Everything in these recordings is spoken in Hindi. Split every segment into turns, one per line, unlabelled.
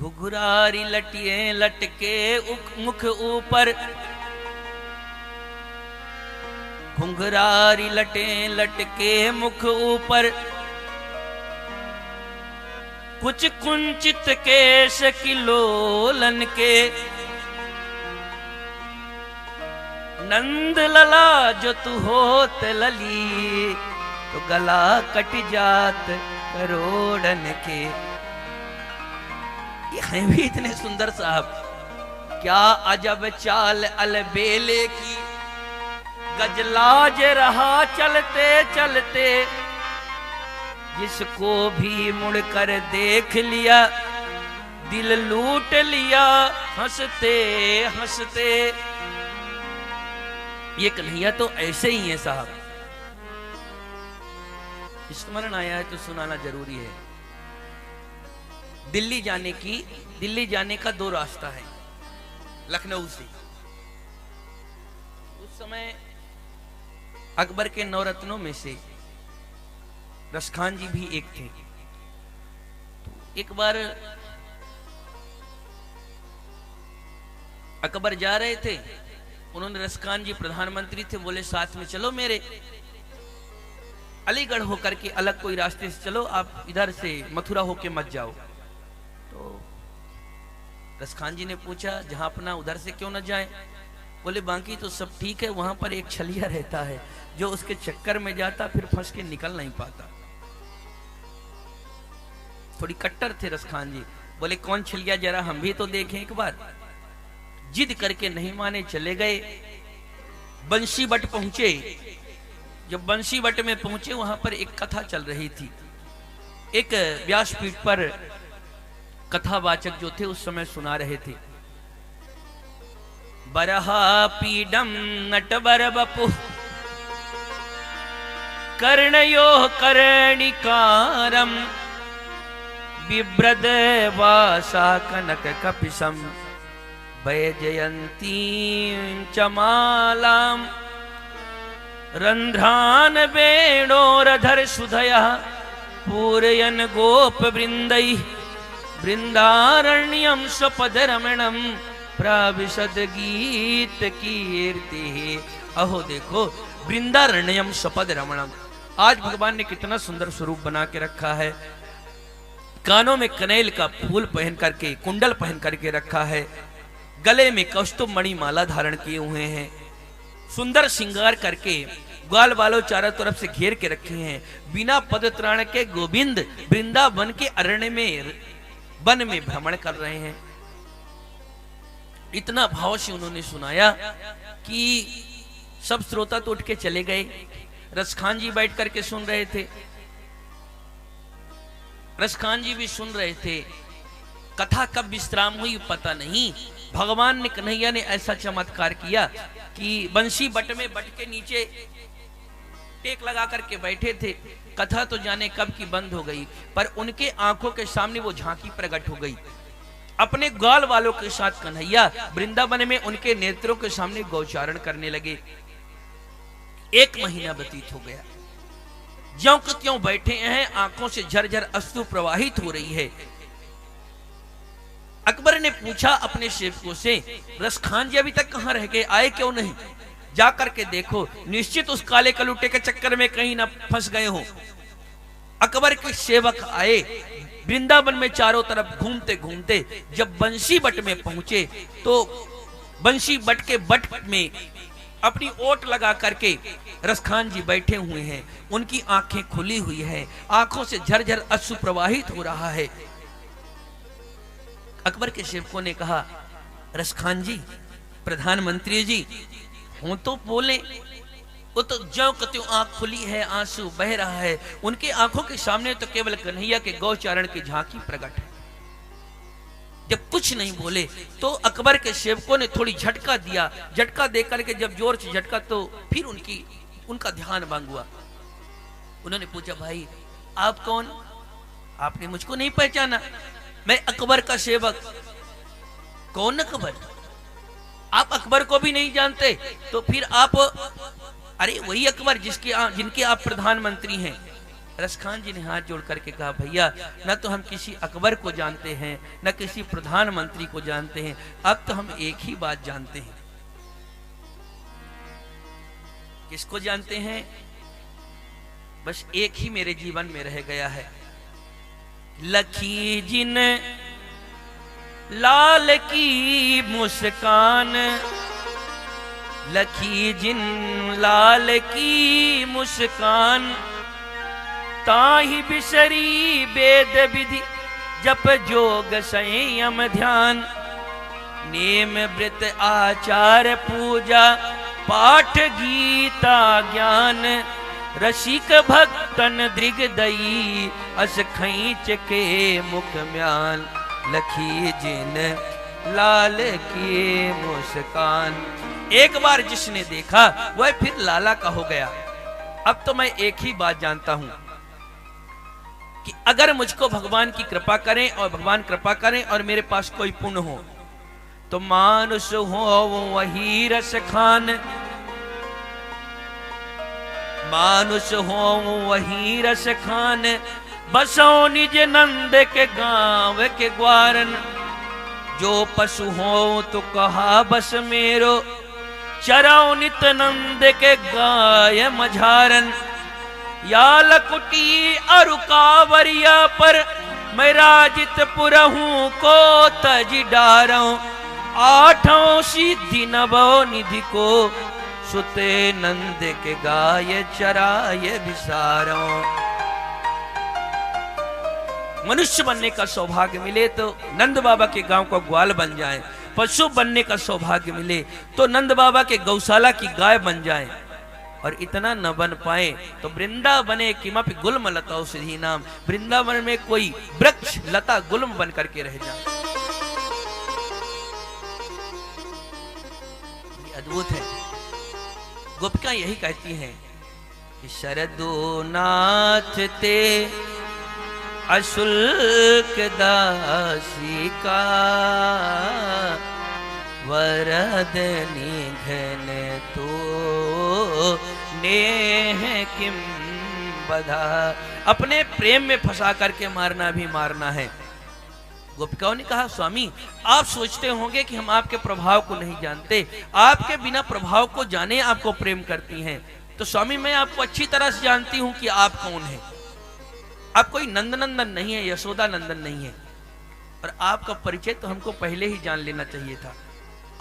घुघरारी लटिए लटके मुख ऊपर, घुंघरारी लटे लटके मुख ऊपर, कुछ कुंचित केश किलोलन के, नंद लला जो तू होत लली, तो गला कट जात करोड़न के। ये हैं भी इतने सुंदर साहब, क्या अजब चाल अलबेले की, गजलाज रहा चलते चलते, जिसको भी मुड़कर देख लिया, दिल लूट लिया हंसते हंसते। ये कन्हैया तो ऐसे ही है साहब। स्मरण आया है तो सुनाना जरूरी है। दिल्ली जाने का 2 रास्ता है लखनऊ से। उस समय अकबर के 9 रत्नों में से रसखान जी भी एक थे। तो एक बार अकबर जा रहे थे, उन्होंने रसखान जी प्रधानमंत्री थे, बोले साथ में चलो मेरे, अलीगढ़ होकर के अलग कोई रास्ते से चलो, आप इधर से मथुरा होके मत जाओ। तो रसखान जी ने पूछा जहां अपना उधर से क्यों न जाए? बोले बाकी तो सब ठीक है, वहां पर एक छलिया रहता है जो उसके चक्कर में जाता फिर फंस के निकल नहीं पाता। थोड़ी कट्टर थे रसखान जी। बोले कौन छलिया, जरा हम भी तो देखें एक बार। जिद करके नहीं माने, चले गए। बंसी बट पहुंचे। जब बंसी बट में पहुंचे वहां पर एक कथा चल रही थी। एक व्यासपीठ पर कथावाचक जो थे उस समय सुना रहे थे। बरहा पीडम नटवर बपु कर्णयो कर्णिकारम, बिभ्रद वासा कनक कपिसम, वैजयंती चमालाम, रंध्रान वेणोरधर सुधया, पूरयन गोप वृंदई, वृंदारण्यम स्वपद रमणम, प्राविशद गीत कीर्ति। अहो देखो, वृंदारण्यम स्वपद रमणम। आज भगवान ने कितना सुंदर स्वरूप बना के रखा है। कानों में कनेल का फूल पहन करके, कुंडल पहन करके रखा है, गले में कौस्तुभ मणि माला धारण किए हुए हैं, सुंदर श्रृंगार करके ग्वाल बालों चारों तरफ से घेर के रखे हैं। बिना पदत्राण के गोविंद वृंदावन के अरण्य में, वन में भ्रमण कर रहे हैं। इतना भाव से उन्होंने सुनाया कि सब श्रोता तो उठ के चले गए। रसखान जी बैठ करके सुन रहे थे। रसखान जी भी सुन रहे थे। कथा कब विश्राम हुई पता नहीं। भगवान ने, कन्हैया ने ऐसा चमत्कार किया कि बंसी बट में बट के नीचे टेक लगा करके बैठे थे। कथा तो जाने कब की बंद हो गई, पर उनके आंखों के सामने वो झांकी प्रकट हो गई। अपने ग्वाल वालों के साथ कन्हैया वृंदावन में उनके नेत्रों के सामने गौचारण करने लगे। 1 महीना व्यतीत हो गया। ज्यों के त्यों बैठे हैं, आंखों से झरझर अश्रु प्रवाहित हो रही है। अकबर ने पूछा अपने सेवकों से, रसखान जी अभी तक कहां रह गए, आए क्यों नहीं? जाकर के देखो, निश्चित उस काले कलूटे के चक्कर में कहीं ना फंस गए हो। अकबर के सेवक आए। वृंदावन में चारों तरफ घूमते घूमते जब बंसी बट में पहुंचे तो बंसी बट के बट में अपनी ओट लगा करके रसखान जी बैठे हुए हैं। उनकी आंखें खुली हुई है, आंखों से झरझर अश्रु प्रवाहित हो रहा है। अकबर के सेवकों ने कहा, रसखान जी, प्रधानमंत्री जी हो तो बोले। वो तो ज्यों कत्यों आंख खुली है, आंसू बह रहा है। उनके आंखों के सामने तो केवल कन्हैया के गौचारण की झांकी प्रकट है। जब कुछ नहीं बोले तो अकबर के सेवकों ने थोड़ी झटका दिया। झटका देकर के जब जोर से झटका तो फिर उनका ध्यान भंग हुआ। उन्होंने पूछा, भाई आप कौन? आपने मुझको नहीं पहचाना? मैं अकबर का सेवक। कौन अकबर? आप अकबर को भी नहीं जानते? तो फिर आप, अरे वही अकबर जिनके आप प्रधानमंत्री हैं। रसखान जी ने हाथ जोड़ करके कहा, भैया न तो हम किसी अकबर को जानते हैं, न किसी प्रधानमंत्री को जानते हैं, अब तो हम एक ही बात जानते हैं। किसको जानते हैं? बस एक ही मेरे जीवन में रह गया है, लखी जिन लाल की मुस्कान, लखी जिन लाल की मुस्कान, ताहि बिसरी वेद विधि जप जोग संयम ध्यान, नेम व्रत आचार पूजा पाठ गीता ज्ञान, रसिक भक्तन दृगदयी अस खैंच के मुख म्यान, लखी जिन लाल की मुस्कान। एक बार जिसने देखा वह फिर लाला का हो गया। अब तो मैं एक ही बात जानता हूं कि अगर मुझको भगवान की कृपा करें और भगवान कृपा करें और मेरे पास कोई पुण्य हो तो मानुष हो वही रस खान, मानुष हो वही रस खान, बसो निज नंद के गांव के ग्वारन, जो पशु हो तो कहा बस मेरो, चराओ नित नंद के गाय मझारन, या लकुटी अरु कावरिया पर मैं राजित पुरहूं को तज डारऊं, आठों सिद्धि नवो निधि को सुते नंद के गाय चराय विसारों। मनुष्य बनने का सौभाग्य मिले तो नंद बाबा के गांव का ग्वाल बन जाए, पशु बनने का सौभाग्य मिले तो नंद बाबा के गौशाला की गाय बन जाए, और इतना न बन पाए तो वृंदावने किमपि गुल्म लता औषधि नाम, वृंदावन में कोई वृक्ष लता गुल्म बन करके रह जाए। ये अद्भुत है। गोपिका यही कहती हैं कि शरदो नाथ ते अशुल्क दासी का, वरद निघन तो नेह किम बधा। अपने प्रेम में फंसा करके मारना भी मारना है। गोपिकाओं ने कहा, स्वामी आप सोचते होंगे कि हम आपके प्रभाव को नहीं जानते, आपके बिना प्रभाव को जाने आपको प्रेम करती हैं। तो स्वामी मैं आपको अच्छी तरह से जानती हूं कि आप कौन हैं। आप कोई नंदनंदन नहीं है, यशोदा नंदन नहीं है, और आपका परिचय तो हमको पहले ही जान लेना चाहिए था।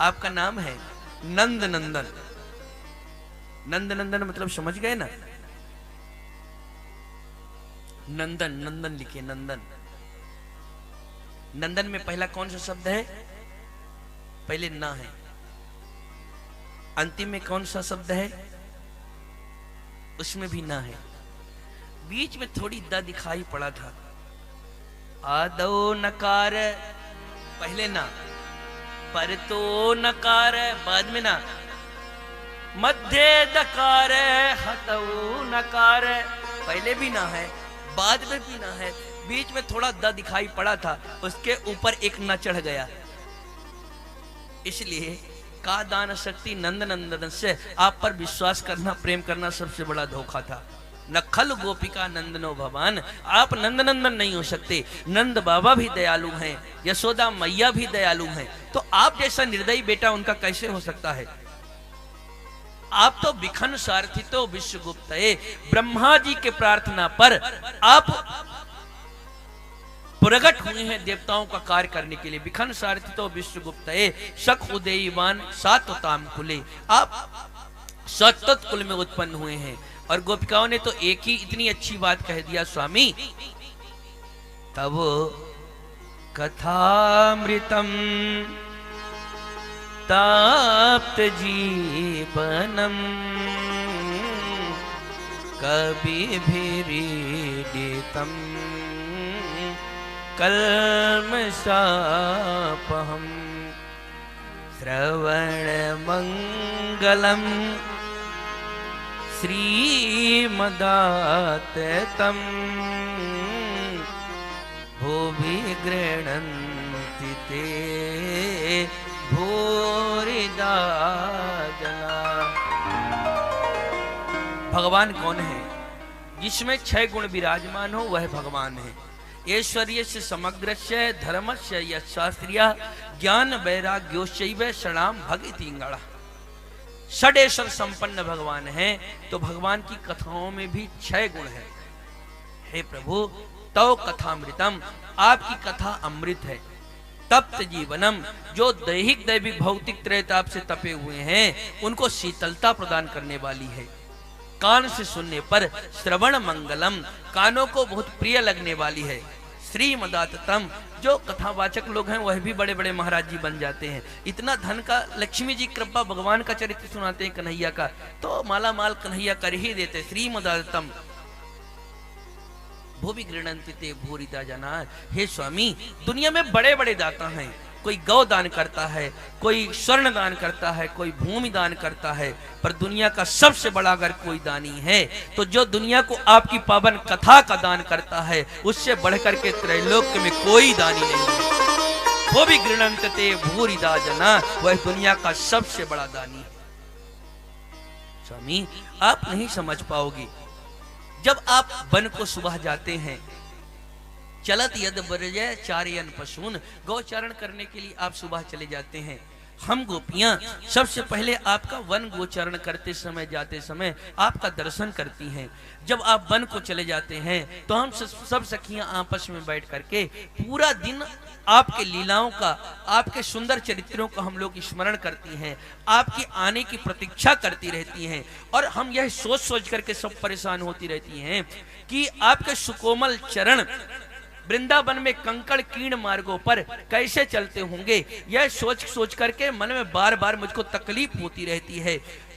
आपका नाम है नंद नंदन। नंद नंदन मतलब समझ गए ना? नंदन, नंदन लिखिए, नंदन। नंदन में पहला कौन सा शब्द है? पहले ना है। अंतिम में कौन सा शब्द है? उसमें भी ना है। बीच में थोड़ी द दिखाई पड़ा था। आदो नकार पहले ना, पर तो नकार बाद में ना, मध्य दकार हतौ नकार पहले भी ना है बाद में भी ना है, बीच में थोड़ा द दिखाई पड़ा था, उसके ऊपर एक न चढ़ गया। इसलिए का दान शक्ति नंद नंदन से आप पर विश्वास करना, प्रेम करना सबसे बड़ा धोखा था। नखल गोपिका नंदनो भगवान, आप नंद नंदन नहीं हो सकते। नंद बाबा भी दयालु हैं, यशोदा मैया भी दयालु हैं, तो आप जैसा निर्दयी बेटा उनका कैसे हो सकता है? आप तो बिखन सारथी तो विश्वगुप्त है। ब्रह्मा जी के प्रार्थना पर आप प्रकट हुए हैं देवताओं का कार्य करने के लिए। बिखन सारथी तो विश्वगुप्त है, शक उदयवान सातोताम कुले, आप सतत कुल में उत्पन्न हुए हैं। और गोपिकाओं ने तो एक ही इतनी अच्छी बात कह दिया, स्वामी तब कथामृतम ताप्त जीवनम कभी भीड़ितम कल्मषापहम श्रवण मंगलम श्रीमदाततम भुवि गृह्णन्ति ते भूरिदा जना। भगवान कौन है? जिसमें 6 गुण विराजमान हो वह भगवान है। ऐश्वर्य से समग्रस्य धर्मस्य यशास्त्रीय ज्ञान वैराग्योश्चैव शरणाम भगतिंगड़ा। षडेश्वर संपन्न भगवान है। तो भगवान की कथाओं में भी 6 गुण है। हे प्रभु तव कथामृतम, आपकी कथा अमृत है। तप्त जीवनम, जो दैहिक दैविक भौतिक त्रैताप से तपे हुए हैं उनको शीतलता प्रदान करने वाली है। कान से सुनने पर श्रवण मंगलम, कानों को बहुत प्रिय लगने वाली है। श्रीमदाततम, जो कथावाचक लोग हैं वह भी बड़े बड़े महाराज जी बन जाते हैं। इतना धन का, लक्ष्मी जी कृपा, भगवान का चरित्र सुनाते हैं कन्हैया का, तो माला माल कन्हैया कर ही देते। श्रीमदाततम भूवि गृह्णन्ति ते भूरिदा जना। हे स्वामी, दुनिया में बड़े बड़े दाता हैं। कोई गौ दान करता है, कोई स्वर्ण दान करता है, कोई भूमि दान करता है, पर दुनिया का सबसे बड़ा अगर कोई दानी है तो जो दुनिया को आपकी पावन कथा का दान करता है, उससे बढ़कर के त्रैलोक्य में कोई दानी नहीं है। वो भी गृह्णन्ति ते भूरिदा जना, वह दुनिया का सबसे बड़ा दानी है। स्वामी, आप नहीं समझ पाओगे। जब आप वन को सुबह जाते हैं, चलत यद बरजय चारयन पशून, गौचारण करने के लिए आप सुबह चले जाते हैं। हम गोपियां सबसे पहले आपका वन गोचारण करते समय, जाते समय आपका दर्शन करती हैं। जब आप वन को चले जाते हैं तो हम सब सखियां आपस में बैठ करके पूरा दिन आपके लीलाओं का, आपके सुंदर चरित्रों का हम लोग स्मरण करती हैं, आपके आने की प्रतीक्षा करती रहती हैं। और हम यह सोच सोच करके सब परेशान होती रहती हैं कि आपके सुकोमल चरण वृंदावन में कंकड़ कीर्ण मार्गों पर कैसे चलते होंगे। यह सोच सोच करके मन में बार बार मुझको तकलीफ होती रहती है,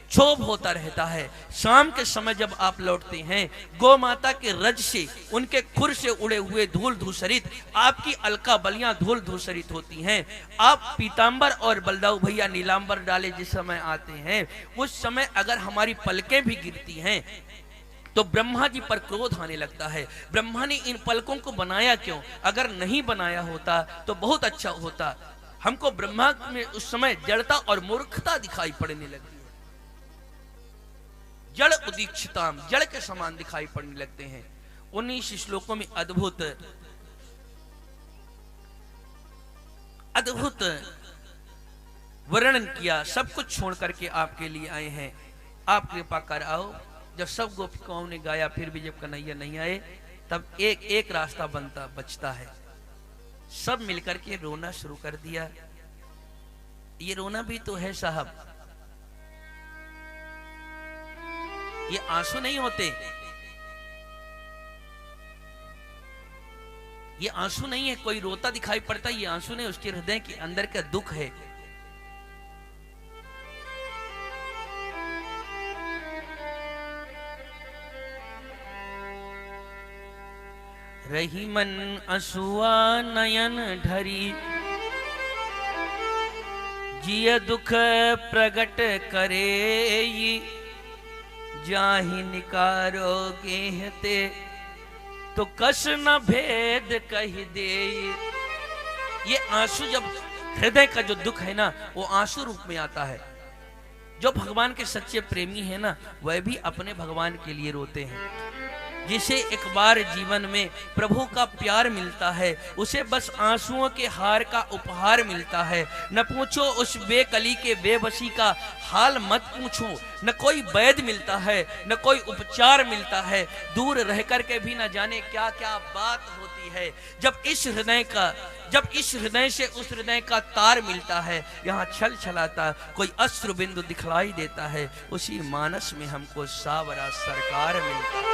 क्षोभ होता रहता है। शाम के समय जब आप लौटते हैं, गौ माता के रज से, उनके खुर से उड़े हुए धूल धूसरित आपकी अलका बलियां धूल धूसरित होती हैं। आप पीतांबर और बलदाऊ भैया नीलांबर डाले जिस समय आते हैं, उस समय अगर हमारी पलकें भी गिरती हैं तो ब्रह्मा जी पर क्रोध आने लगता है। ब्रह्मा ने इन पलकों को बनाया क्यों? अगर नहीं बनाया होता तो बहुत अच्छा होता। हमको ब्रह्मा में उस समय जड़ता और मूर्खता दिखाई पड़ने लगी। जड़ उदीक्षिताम, जड़ के समान दिखाई पड़ने लगते हैं। 19 श्लोकों में अद्भुत अद्भुत वर्णन किया। सब कुछ छोड़ करके आपके लिए आए हैं, आप कृपा कर आओ। जब सब गोपिकाओं ने गाया, फिर भी जब कन्हैया नहीं आए, तब एक एक रास्ता बचता है। सब मिलकर के रोना शुरू कर दिया। ये रोना भी तो है साहब, ये आंसू नहीं होते, ये आंसू नहीं है। कोई रोता दिखाई पड़ता, ये आंसू नहीं, उसके हृदय के अंदर का दुख है। रही मन असुआ नयन ढरी, जिय दुख प्रगट करे, जाहि निकारो गेहते तो कस न भेद कही दे। ये आंसू, जब हृदय का जो दुख है ना, वो आंसू रूप में आता है। जो भगवान के सच्चे प्रेमी है ना, वह भी अपने भगवान के लिए रोते हैं। जिसे एक बार जीवन में प्रभु का प्यार मिलता है, उसे बस आंसुओं के हार का उपहार मिलता है। न पूछो उस बेकली के बेबसी का हाल, मत पूछो। न कोई वैद मिलता है, न कोई उपचार मिलता है। दूर रह करके भी न जाने क्या क्या बात होती है। जब इस हृदय से उस हृदय का तार मिलता है, यहाँ छल छलाता कोई अश्रु बिंदु दिखलाई देता है, उसी मानस में हमको सावरा सरकार मिलता है।